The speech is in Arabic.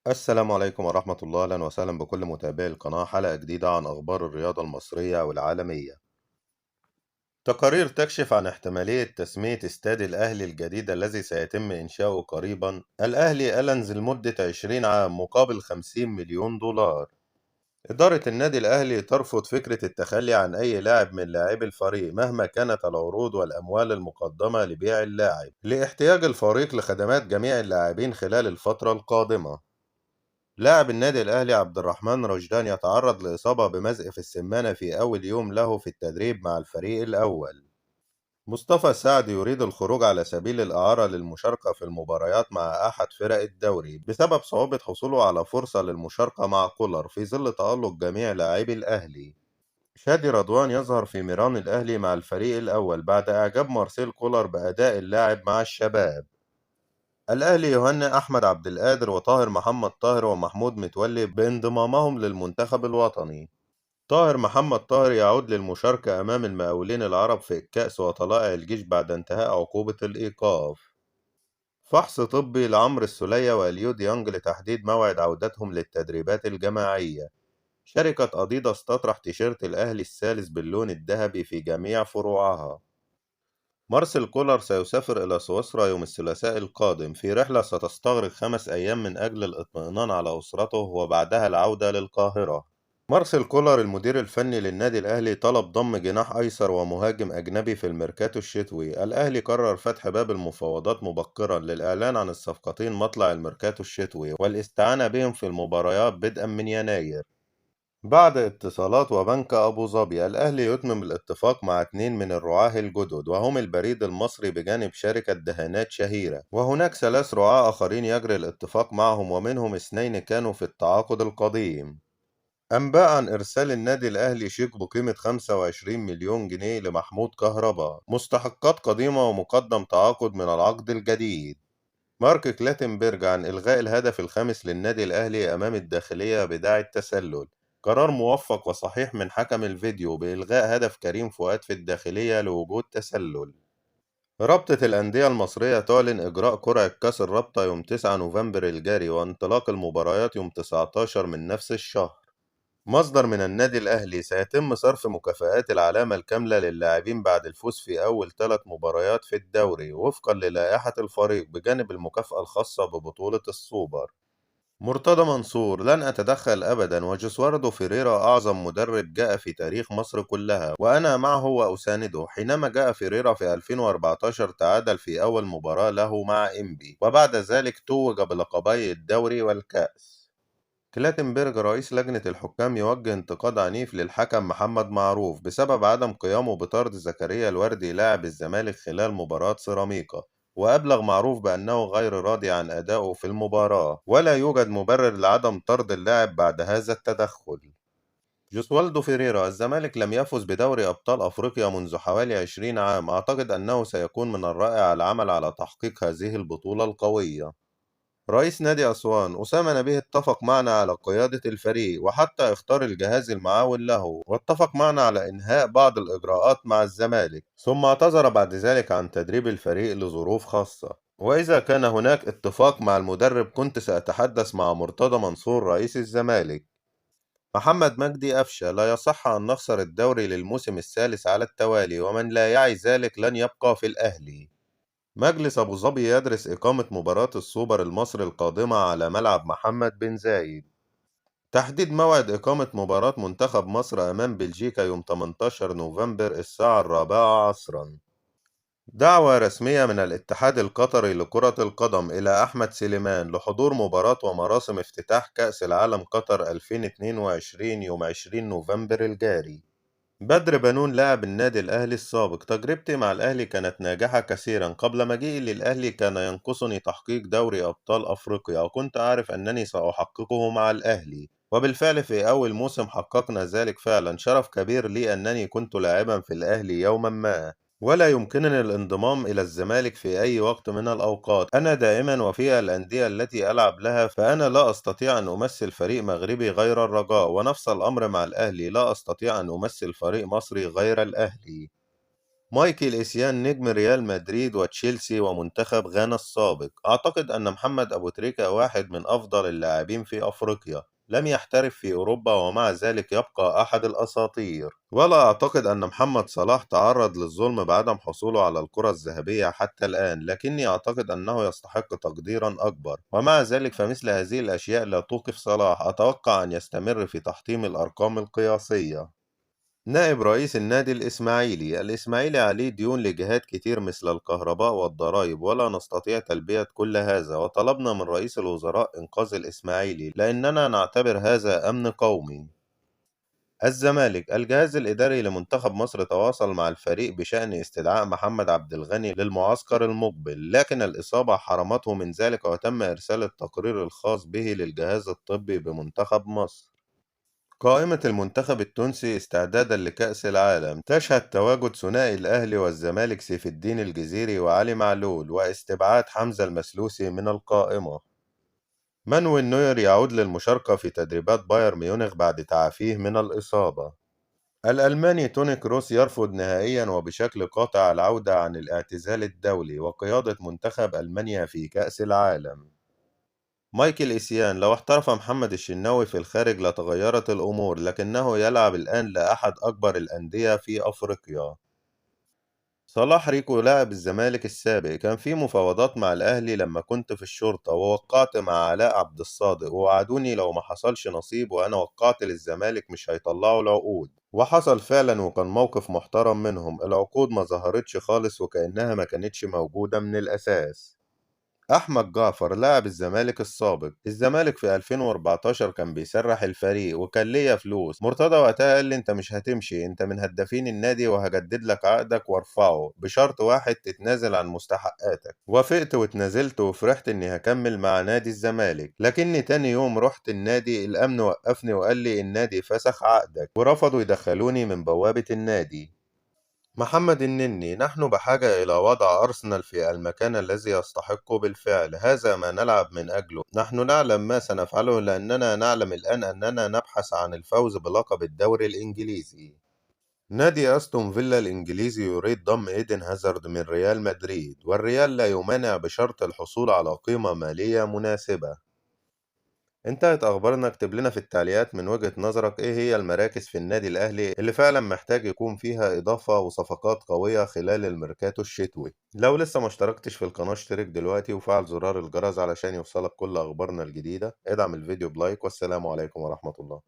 السلام عليكم ورحمة الله، أهلا وسهلا بكل متابعي القناة. حلقة جديدة عن أخبار الرياضة المصرية والعالمية. تقارير تكشف عن احتمالية تسمية استاد الأهلي الجديد الذي سيتم إنشاؤه قريبا الأهلي ألنز لمدة 20 عام مقابل 50 مليون دولار. إدارة النادي الأهلي ترفض فكرة التخلي عن أي لاعب من لاعبي الفريق مهما كانت العروض والأموال المقدمة لبيع اللاعب لاحتياج الفريق لخدمات جميع اللاعبين خلال الفترة القادمة. لاعب النادي الأهلي عبد الرحمن رشدان يتعرض لإصابة بمزق في السمانة في أول يوم له في التدريب مع الفريق الأول. مصطفى سعد يريد الخروج على سبيل الإعارة للمشاركة في المباريات مع أحد فرق الدوري بسبب صعوبة حصوله على فرصة للمشاركة مع كولر في ظل تألق جميع لاعبي الأهلي. شادي رضوان يظهر في ميران الأهلي مع الفريق الأول بعد إعجاب مارسيل كولر بأداء اللاعب مع الشباب. الأهلي يهنئ أحمد عبد القادر وطاهر محمد طاهر ومحمود متولي بانضمامهم للمنتخب الوطني. طاهر محمد طاهر يعود للمشاركة أمام المقاولين العرب في الكأس وطلائع الجيش بعد انتهاء عقوبة الإيقاف. فحص طبي لعمرو السولية وأليو ديانج لتحديد موعد عودتهم للتدريبات الجماعية. شركة أديداس تطرح تيشيرت الأهلي الثالث باللون الذهبي في جميع فروعها. مارسيل كولر سيسافر إلى سويسرا يوم الثلاثاء القادم في رحلة ستستغرق 5 أيام من أجل الإطمئنان على أسرته وبعدها العودة للقاهرة. مارسيل كولر المدير الفني للنادي الأهلي طلب ضم جناح أيسر ومهاجم أجنبي في الميركاتو الشتوي. الأهلي قرر فتح باب المفاوضات مبكرا للإعلان عن الصفقتين مطلع الميركاتو الشتوي والاستعانة بهم في المباريات بدءا من يناير. بعد اتصالات وبنك أبو ظبي الأهلي يتمم الاتفاق مع 2 من الرعاة الجدد وهم البريد المصري بجانب شركة دهانات شهيرة، وهناك 3 رعاة آخرين يجري الاتفاق معهم ومنهم 2 كانوا في التعاقد القديم. أنباء عن إرسال النادي الأهلي شيك بقيمة 25 مليون جنيه لمحمود كهربا، مستحقات قديمة ومقدم تعاقد من العقد الجديد. مارك كلاتنبرج عن إلغاء الهدف الخامس للنادي الأهلي أمام الداخلية بداعي التسلل. قرار موفق وصحيح من حكم الفيديو بإلغاء هدف كريم فؤاد في الداخلية لوجود تسلل. رابطة الأندية المصرية تعلن إجراء قرعة كأس الرابطة يوم 9 نوفمبر الجاري وانطلاق المباريات يوم 19 من نفس الشهر. مصدر من النادي الأهلي: سيتم صرف مكافآت العلامة الكاملة للاعبين بعد الفوز في أول 3 مباريات في الدوري وفقا للائحة الفريق بجانب المكافأة الخاصة ببطولة السوبر. مرتضى منصور: لن أتدخل أبدا، وجوسواردو فيريرا أعظم مدرب جاء في تاريخ مصر كلها وأنا معه وأسانده. حينما جاء فيريرا في 2014 تعادل في أول مباراة له مع إنبي وبعد ذلك توج بلقبي الدوري والكأس. كلاتنبرج رئيس لجنة الحكام يوجه انتقاد عنيف للحكم محمد معروف بسبب عدم قيامه بطرد زكريا الوردي لاعب الزمالك خلال مباراة سيراميكا، وأبلغ معروف بأنه غير راضي عن أدائه في المباراة ولا يوجد مبرر لعدم طرد اللاعب بعد هذا التدخل. جوسوالدو فيريرا: الزمالك لم يفز بدوري أبطال أفريقيا منذ حوالي 20 عام، أعتقد أنه سيكون من الرائع العمل على تحقيق هذه البطولة القوية. رئيس نادي أسوان أسامة نبيه اتفق معنا على قيادة الفريق وحتى اختار الجهاز المعاون له، واتفق معنا على إنهاء بعض الإجراءات مع الزمالك، ثم اعتذر بعد ذلك عن تدريب الفريق لظروف خاصة. وإذا كان هناك اتفاق مع المدرب كنت سأتحدث مع مرتضى منصور رئيس الزمالك. محمد مجدي أفشة: لا يصح أن نخسر الدوري للموسم الثالث على التوالي، ومن لا يعي ذلك لن يبقى في الأهلي. مجلس أبو ظبي يدرس إقامة مباراة السوبر المصري القادمة على ملعب محمد بن زايد. تحديد موعد إقامة مباراة منتخب مصر أمام بلجيكا يوم 18 نوفمبر الساعة 4 عصرا. دعوة رسمية من الاتحاد القطري لكرة القدم إلى أحمد سليمان لحضور مباراة ومراسم افتتاح كأس العالم قطر 2022 يوم 20 نوفمبر الجاري. بدر بنون لاعب النادي الأهلي السابق: تجربتي مع الأهلي كانت ناجحة كثيرا. قبل مجيئي للأهلي كان ينقصني تحقيق دوري أبطال أفريقيا وكنت أعرف أنني سأحققه مع الأهلي، وبالفعل في أول موسم حققنا ذلك فعلا. شرف كبير لي أنني كنت لاعبا في الأهلي يوما ما، ولا يمكنني الانضمام إلى الزمالك في أي وقت من الأوقات. أنا دائما وفي الأندية التي ألعب لها فأنا لا أستطيع أن أمثل فريق مغربي غير الرجاء، ونفس الأمر مع الأهلي، لا أستطيع أن أمثل فريق مصري غير الأهلي. مايكل إيسيان نجم ريال مدريد وتشيلسي ومنتخب غانا السابق. أعتقد أن محمد أبو تريكة واحد من أفضل اللاعبين في أفريقيا، لم يحترف في أوروبا ومع ذلك يبقى أحد الأساطير. ولا أعتقد أن محمد صلاح تعرض للظلم بعدم حصوله على الكرة الذهبية حتى الآن، لكني أعتقد أنه يستحق تقديرا أكبر، ومع ذلك فمثل هذه الأشياء لا توقف صلاح. أتوقع أن يستمر في تحطيم الأرقام القياسية. نائب رئيس النادي الإسماعيلي عليه ديون لجهات كتير مثل الكهرباء والضرائب، ولا نستطيع تلبية كل هذا، وطلبنا من رئيس الوزراء إنقاذ الإسماعيلي لأننا نعتبر هذا أمن قومي. الزمالك، الجهاز الإداري لمنتخب مصر تواصل مع الفريق بشأن استدعاء محمد عبد الغني للمعسكر المقبل، لكن الإصابة حرمته من ذلك وتم إرسال التقرير الخاص به للجهاز الطبي بمنتخب مصر. قائمة المنتخب التونسي استعدادا لكأس العالم تشهد تواجد ثنائي الأهلي والزمالك سيف الدين الجزيري وعلي معلول، واستبعاد حمزة المسلوسي من القائمة. مانويل نوير يعود للمشاركة في تدريبات بايرن ميونخ بعد تعافيه من الإصابة. الألماني توني كروس يرفض نهائيا وبشكل قاطع العودة عن الاعتزال الدولي وقيادة منتخب ألمانيا في كأس العالم. مايكل إيسيان، لو احترف محمد الشناوي في الخارج لتغيرت الأمور، لكنه يلعب الآن لأحد أكبر الأندية في أفريقيا. صلاح ريكو لاعب الزمالك السابق كان في مفاوضات مع الأهلي لما كنت في الشرطة، ووقعت مع علاء عبد الصادق ووعدوني لو ما حصلش نصيب وأنا وقعت للزمالك مش هيطلعوا العقود، وحصل فعلا وكان موقف محترم منهم. العقود ما ظهرتش خالص وكأنها ما كانتش موجودة من الأساس. أحمد جعفر لاعب الزمالك السابق، الزمالك في 2014 كان بيسرح الفريق وكان ليا فلوس. مرتضى وقتها قال لي انت مش هتمشي، انت من هدافين النادي وهجدد لك عقدك وارفعه بشرط واحد، تتنازل عن مستحقاتك. وافقت واتنازلت وفرحت اني هكمل مع نادي الزمالك، لكني تاني يوم رحت النادي الامن وقفني وقال لي النادي فسخ عقدك، ورفضوا يدخلوني من بوابة النادي. محمد النني، نحن بحاجة إلى وضع أرسنال في المكان الذي يستحقه بالفعل، هذا ما نلعب من أجله. نحن نعلم ما سنفعله لأننا نعلم الآن أننا نبحث عن الفوز بلقب الدوري الإنجليزي. نادي أستون فيلا الإنجليزي يريد ضم إيدن هازارد من ريال مدريد، والريال لا يمانع بشرط الحصول على قيمة مالية مناسبة. انتهت أخبارنا. اكتب لنا في التعليقات من وجهة نظرك إيه هي المراكز في النادي الأهلي اللي فعلا محتاج يكون فيها إضافة وصفقات قوية خلال الميركاتو الشتوي. لو لسه ما اشتركتش في القناة اشترك دلوقتي وفعل زرار الجرس علشان يوصلك كل أخبارنا الجديدة. ادعم الفيديو بلايك، والسلام عليكم ورحمة الله.